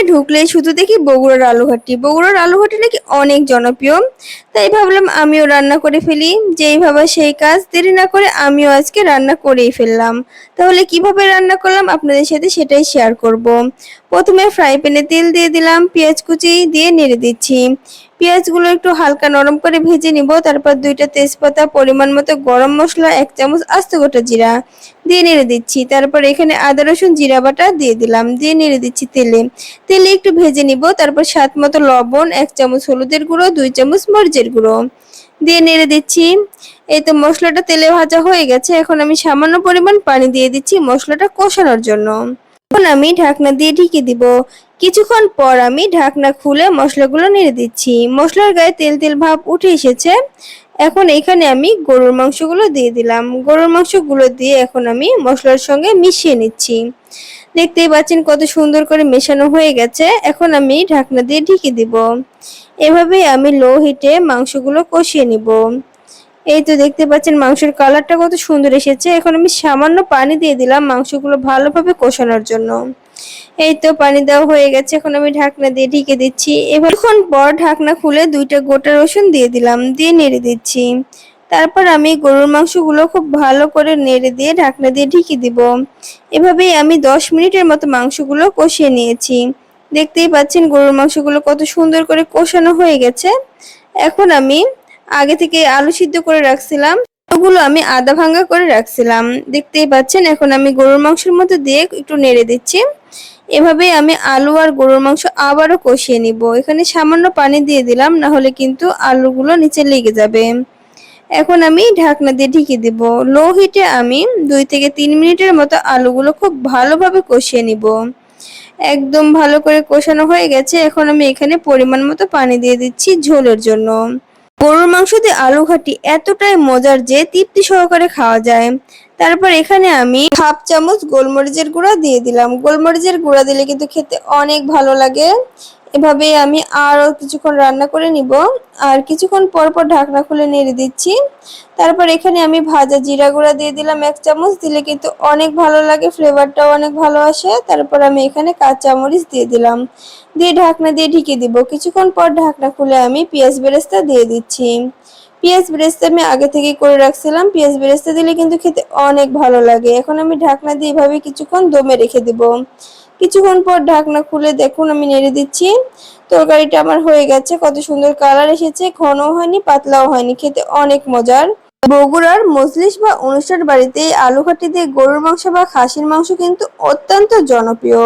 ঢুকলেই শুধু দেখি বগুড়ার আলুঘাটি। বগুড়ার আলুঘাটি নাকি অনেক জনপ্রিয়। তাই ভাবলাম আমিও রান্না করে ফেলি। যেই ভাবা সেই কাজ, দেরি না করে আমিও আজকে রান্না করেই ফেললাম। তাহলে কিভাবে রান্না করলাম আপনাদের সাথে সেটাই শেয়ার করব। প্রথমে ফ্রাই প্যানে তেল দিয়ে দিলাম, পেঁয়াজ কুচি দিয়ে নেড়ে দিচ্ছি। পেঁয়াজগুলো একটু হালকা নরম করে ভেজে নিব। তারপর 2টা তেজপাতা, পরিমাণ মতো গরম মশলা, 1 চামচ আস্ত গোটা জিরা দিয়ে নেড়ে দিচ্ছি। তারপর এখানে আদা রসুন জিরা বাটা দিয়ে দিলাম, দিয়ে নেড়ে দিচ্ছি তেলে একটু ভেজে নিব। তারপর স্বাদ মতো লবণ, 1 চামচ হলুদের গুঁড়ো, 2 চামচ মরিচের গুঁড়ো দিয়ে নেড়ে দিচ্ছি। এই তো মশলাটা তেলে ভাজা হয়ে গেছে। এখন আমি সামান্য পরিমাণ পানি দিয়ে দিচ্ছি মশলাটা কষানোর জন্য। এখন আমি ঢাকনা দিয়ে ঢেকে দিব। কিছুক্ষণ পর আমি ঢাকনা খুলে মশলাগুলো নেড়ে দিচ্ছি। মশলার গায়ে তেল তেল ভাব উঠে এসেছে। এখন এখানে আমি গরুর মাংসগুলো দিয়ে দিলাম। গরুর মাংসগুলো দিয়ে এখন আমি মশলার সঙ্গে মিশিয়ে নিচ্ছি। দেখতেই পাচ্ছেন কত সুন্দর করে মেশানো হয়ে গেছে। এখন আমি ঢাকনা দিয়ে ঢেকে দিব। এভাবেই আমি লো হিটে মাংসগুলো কষিয়ে নিব। এই তো দেখতে পাচ্ছেন মাংসের কালারটা কত সুন্দর এসেছে। এখন আমি সামান্য পানি দিয়ে দিলাম মাংসগুলো ভালোভাবে কষানোর জন্য। এই তো পানি দেওয়া হয়ে গেছে। এখন আমি ঢাকনা দিয়ে ঢেকে দিচ্ছি। এবারক্ষণ পর ঢাকনা খুলে 2টা গোটা রসুন দিয়ে দিলাম, দিয়ে নেড়ে দিচ্ছি। তারপর আমি গরুর মাংসগুলো খুব ভালো করে নেড়ে দিয়ে ঢাকনা দিয়ে ঢেকে দিব। এভাবেই আমি 10 মিনিটের মতো মাংসগুলো কষিয়ে নিয়েছি। দেখতেই পাচ্ছেন গরুর মাংসগুলো কত সুন্দর করে কষানো হয়ে গেছে। এখন আমি আগে থেকে আলু সিদ্ধ করে রাখছিলাম, ওগুলো আমি আধা ভাঙা করে রাখছিলাম। দেখতেই পাচ্ছেন এখন আমি গরুর মাংসের মধ্যে দিয়ে একটু নেড়ে দিচ্ছি। এভাবেই আমি আলু আর গরুর মাংস আবারও কষিয়ে নিব। এখানে সামান্য পানি দিয়ে দিলাম, না হলে কিন্তু আলুগুলো নিচে লেগে যাবে। এখন আমি ঢাকনা দিয়ে ঢেকে দিব। লো হিটে আমি 2 থেকে 3 মিনিটের মতো আলুগুলো খুব ভালোভাবে কষিয়ে নিব। একদম ভালো করে কষানো হয়ে গেছে। এখন আমি এখানে পরিমাণ মতো পানি দিয়ে দিচ্ছি ঝোলের জন্য। গরুর মাংস দিয়ে আলু ঘাটি এতটাই মজার যে তৃপ্তি সহকারে খাওয়া যায়। তারপর এখানে আমি 1/2 চামচ গোলমরিচের গুঁড়া দিয়ে দিলাম। গোলমরিচের গুঁড়া দিলে কিন্তু খেতে অনেক ভালো লাগে। এভাবে আমি আরো কিছুক্ষণ রান্না করে নিব। আর কিছুক্ষণ পর পর ঢাকনা খুলে নেড়ে দিচ্ছি। তারপর এখানে আমি ভাজা জিরা গুঁড়া দিয়ে দিলাম 1 চামচ, দিলে কিন্তু অনেক ভালো লাগে, ফ্লেভারটাও অনেক ভালো আসে। তারপর আমি এখানে কাঁচা মরিচ দিয়ে দিলাম, দিয়ে ঢাকনা দিয়ে ঢেকে দিব। কিছুক্ষণ পর ঢাকনা খুলে আমি পেঁয়াজ বেরেস্তা দিয়ে দিচ্ছি। পেঁয়াজ বেরেস্তা আমি আগে থেকেই করে রাখছিলাম। পেঁয়াজ বেরেস্তা দিলে কিন্তু খেতে অনেক ভালো লাগে। এখন আমি ঢাকনা দিয়ে এভাবে কিছুক্ষণ দমে রেখে দিব। কিছুক্ষণ পর ঢাকনা খুলে দেখুন আমি নেড়ে দিচ্ছি। তরকারিটা আমার হয়ে গেছে। কত সুন্দর কালার এসেছে, ঘনও হয়নি পাতলাও হয়নি, খেতে অনেক মজার। বগুড়ার মজলিস বা অনুষ্ঠান বাড়িতে আলু ঘাটি দিয়ে গরুর মাংস বা খাসির মাংস কিন্তু অত্যন্ত জনপ্রিয়।